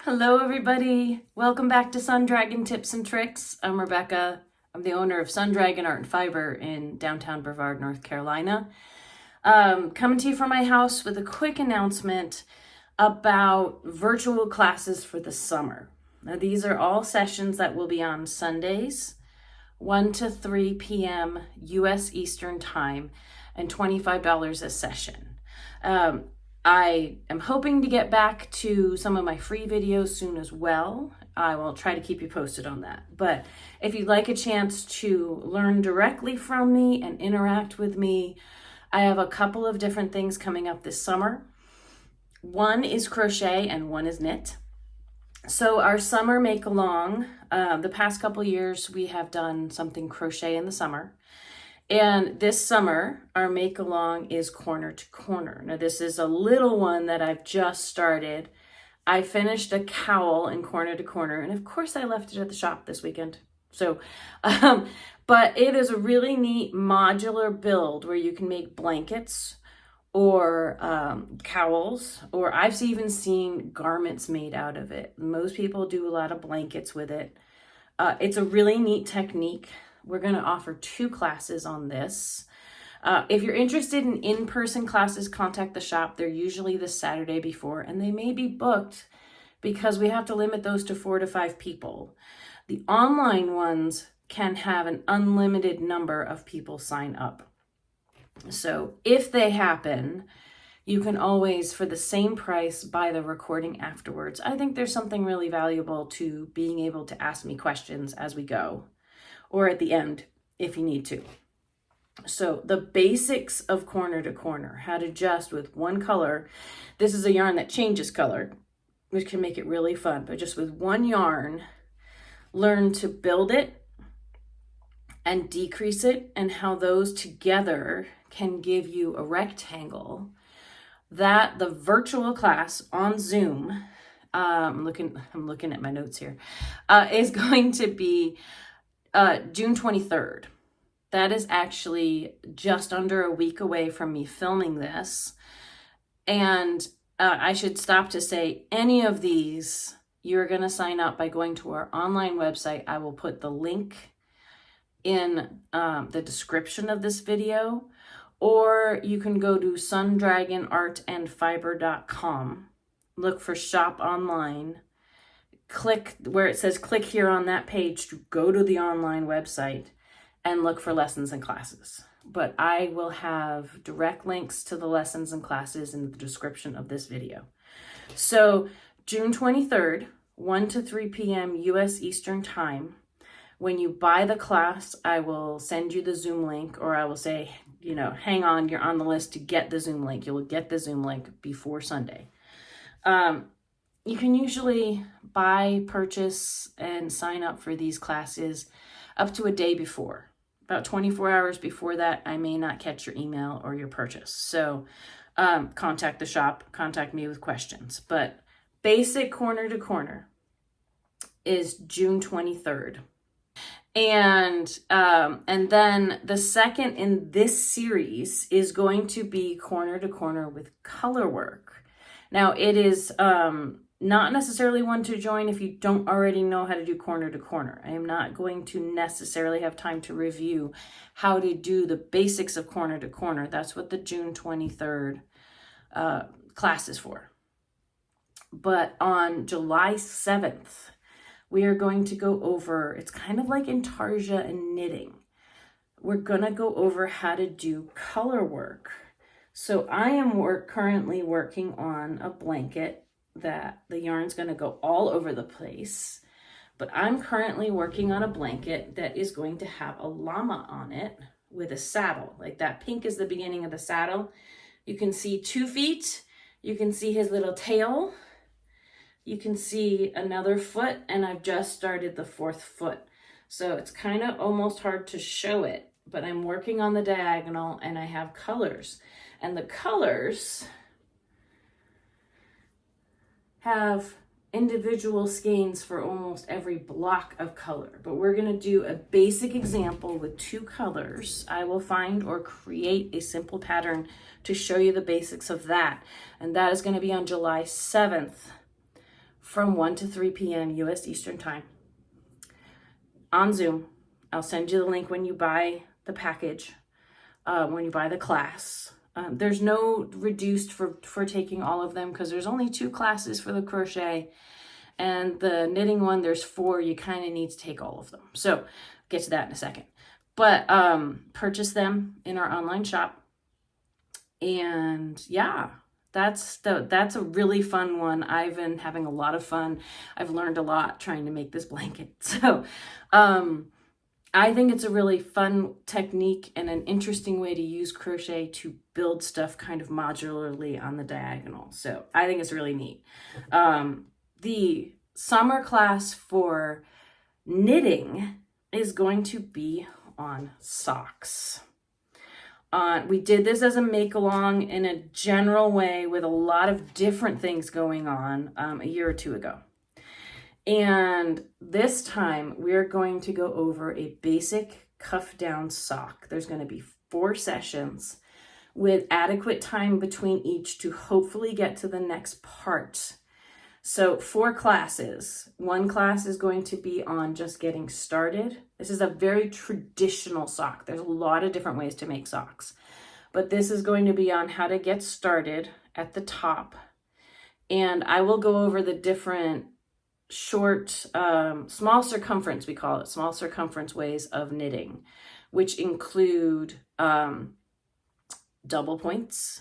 Hello everybody, welcome back to Sun Dragon Tips and Tricks. I'm Rebecca. I'm the owner of Sun Dragon Art and Fiber in downtown Brevard, North Carolina. Coming to you from my house with a quick announcement about virtual classes for the summer. Now these are all sessions that will be on Sundays, 1 to 3 p.m. U.S. Eastern Time, and $25 a session. I am hoping to get back to some of my free videos soon as well. I will try to keep you posted on that. But if you'd like a chance to learn directly from me and interact with me, I have a couple of different things coming up this summer. One is crochet and one is knit. So our summer make-along, the past couple years we have done something crochet in the summer. And this summer, our make-along is corner to corner. Now this is a little one that I've just started. I finished a cowl in corner to corner, and of course I left it at the shop this weekend. So, but it is a really neat modular build where you can make blankets or cowls, or I've even seen garments made out of it. Most people do a lot of blankets with it. It's a really neat technique. We're going to offer 2 classes on this. If you're interested in in-person classes, contact the shop. They're usually the Saturday before, and they may be booked because we have to limit those to 4 to 5 people. The online ones can have an unlimited number of people sign up. So if they happen, you can always, for the same price, buy the recording afterwards. I think there's something really valuable to being able to ask me questions as we go, or at the end if you need to. So the basics of corner to corner, how to just with one color. This is a yarn that changes color, which can make it really fun, but just with one yarn, learn to build it and decrease it, and how those together can give you a rectangle. That the virtual class on Zoom, I'm looking at my notes here, is going to be June 23rd. That is actually just under a week away from me filming this. And I should stop to say any of these, you're going to sign up by going to our online website. I will put the link in the description of this video, or you can go to sundragonartandfiber.com, look for shop online, click where it says click here on that page to go to the online website and look for lessons and classes. But I will have direct links to the lessons and classes in the description of this video. So June 23rd, 1 to 3 p.m. U.S. Eastern Time. When you buy the class, I will send you the Zoom link, or I will say, hang on, you're on the list to get the Zoom link. You'll get the Zoom link before Sunday. You can usually buy, purchase, and sign up for these classes up to a day before. About 24 hours before that, I may not catch your email or your purchase. So contact the shop, contact me with questions. But basic corner to corner is June 23rd. And then the second in this series is going to be corner to corner with color work. Now it is not necessarily one to join if you don't already know how to do corner to corner. I am not going to necessarily have time to review how to do the basics of corner to corner. That's what the June 23rd class is for. But on July 7th, we are going to go over, it's kind of like intarsia and knitting. We're going to go over how to do color work. So I am currently working on a blanket that the yarn's going to go all over the place. But I'm currently working on a blanket that is going to have a llama on it with a saddle. Like that pink is the beginning of the saddle. You can see 2 feet. You can see his little tail. You can see another foot, and I've just started the 4th foot. So it's kind of almost hard to show it, but I'm working on the diagonal and I have colors. And the colors have individual skeins for almost every block of color, but we're going to do a basic example with 2 colors. I will find or create a simple pattern to show you the basics of that. And that is going to be on July 7th from 1 to 3 p.m. U.S. Eastern Time on Zoom. I'll send you the link when you buy the package, when you buy the class. There's no reduced for taking all of them because there's only 2 classes for the crochet, and the knitting one, there's 4. You kind of need to take all of them. So get to that in a second. But purchase them in our online shop. And yeah, that's a really fun one. I've been having a lot of fun. I've learned a lot trying to make this blanket. So I think it's a really fun technique and an interesting way to use crochet to build stuff kind of modularly on the diagonal. So I think it's really neat. The summer class for knitting is going to be on socks. We did this as a make-along in a general way with a lot of different things going on a year or 2 ago. And this time we're going to go over a basic cuff down sock. There's going to be 4 sessions with adequate time between each to hopefully get to the next part. So 4 classes. 1 class is going to be on just getting started. This is a very traditional sock. There's a lot of different ways to make socks, but this is going to be on how to get started at the top. And I will go over the different short, small circumference, we call it, small circumference ways of knitting, which include double points,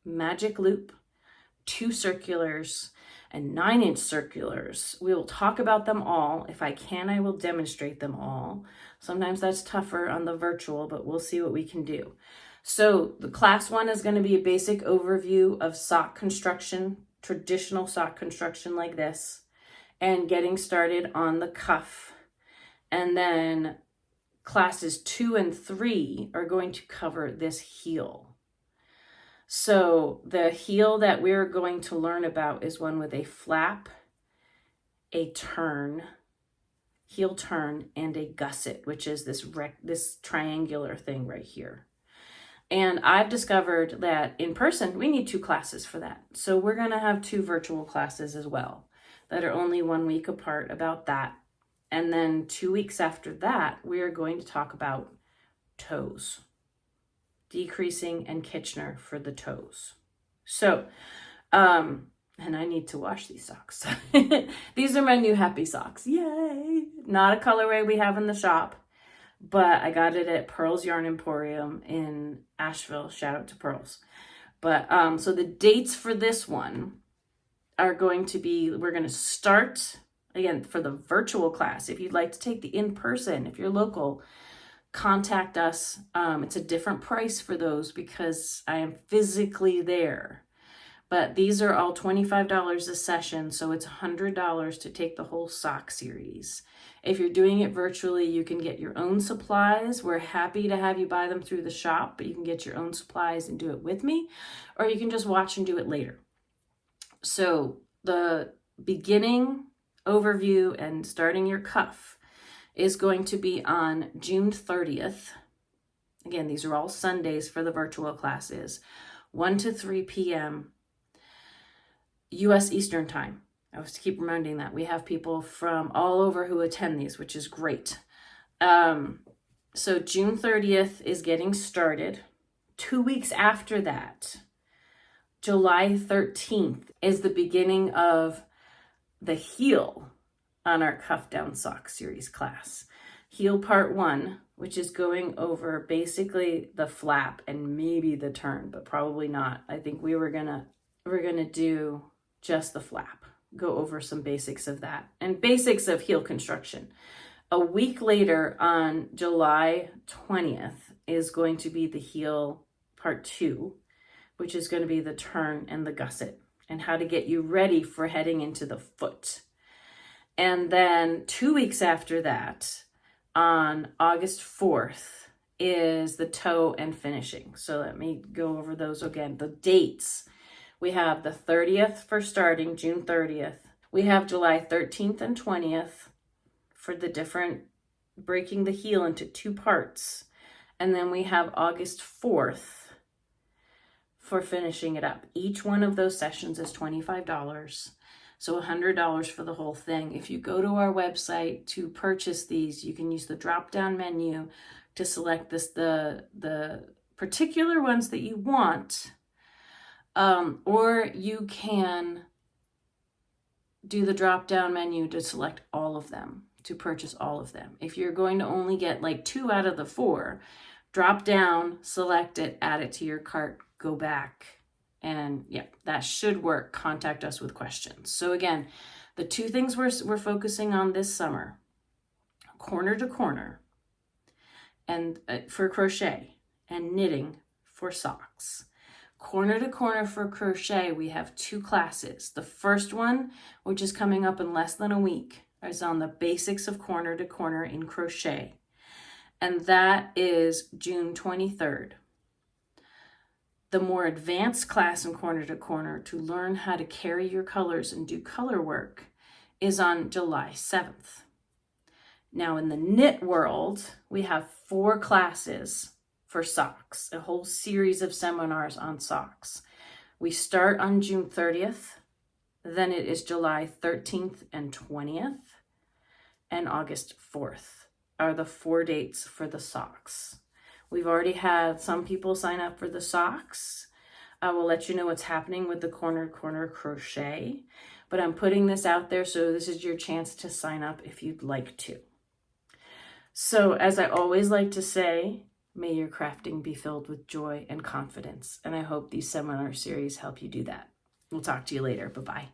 magic loop, 2 circulars, and 9-inch circulars. We will talk about them all. If I can, I will demonstrate them all. Sometimes that's tougher on the virtual, but we'll see what we can do. So the class 1 is going to be a basic overview of sock construction, traditional sock construction like this, and getting started on the cuff. And then classes 2 and 3 are going to cover this heel. So the heel that we're going to learn about is one with a flap, a turn, heel turn, and a gusset, which is this triangular thing right here. And I've discovered that in person, we need 2 classes for that. So we're going to have 2 virtual classes as well that are only 1 week apart about that. And then 2 weeks after that, we are going to talk about toes. Decreasing and Kitchener for the toes. So, and I need to wash these socks. These are my new happy socks. Yay! Not a colorway we have in the shop, but I got it at Pearl's Yarn Emporium in Asheville. Shout out to Pearl's. But so the dates for this one are going to be, we're going to start again for the virtual class. If you'd like to take the in-person, if you're local, contact us. It's a different price for those because I am physically there. But these are all $25 a session, so it's $100 to take the whole sock series. If you're doing it virtually, you can get your own supplies. We're happy to have you buy them through the shop, but you can get your own supplies and do it with me, or you can just watch and do it later. So the beginning overview and starting your cuff is going to be on June 30th. Again, these are all Sundays for the virtual classes, 1 to 3 p.m. U.S. Eastern Time. I have to keep reminding that. We have people from all over who attend these, which is great. So June 30th is getting started. 2 weeks after that, July 13th, is the beginning of the heel on our Cuff Down Sock Series class. Heel Part 1, which is going over basically the flap and maybe the turn, but probably not. I think we're gonna do just the flap, go over some basics of that and basics of heel construction. A week later on July 20th is going to be the heel Part 2, which is going to be the turn and the gusset and how to get you ready for heading into the foot. And then 2 weeks after that, on August 4th, is the toe and finishing. So let me go over those again. The dates. We have the 30th for starting, June 30th. We have July 13th and 20th for the different, breaking the heel into 2 parts. And then we have August 4th for finishing it up. Each one of those sessions is $25. So $100 for the whole thing. If you go to our website to purchase these, you can use the drop-down menu to select the particular ones that you want, or you can do the drop-down menu to select all of them, to purchase all of them. If you're going to only get like 2 out of the 4, drop down, select it, add it to your cart, go back, and yeah, that should work. Contact us with questions. So again, the 2 things we're focusing on this summer: corner to corner, and for crochet, and knitting for socks. Corner to corner for crochet, we have 2 classes. The first one, which is coming up in less than a week, is on the basics of corner to corner in crochet. And that is June 23rd. The more advanced class in corner to corner, to learn how to carry your colors and do color work, is on July 7th. Now in the knit world, we have 4 classes for socks, a whole series of seminars on socks. We start on June 30th, then it is July 13th and 20th, and August 4th are the 4 dates for the socks. We've already had some people sign up for the socks. I will let you know what's happening with the corner to corner crochet, but I'm putting this out there, so this is your chance to sign up if you'd like to. So as I always like to say, may your crafting be filled with joy and confidence. And I hope these seminar series help you do that. We'll talk to you later. Bye-bye.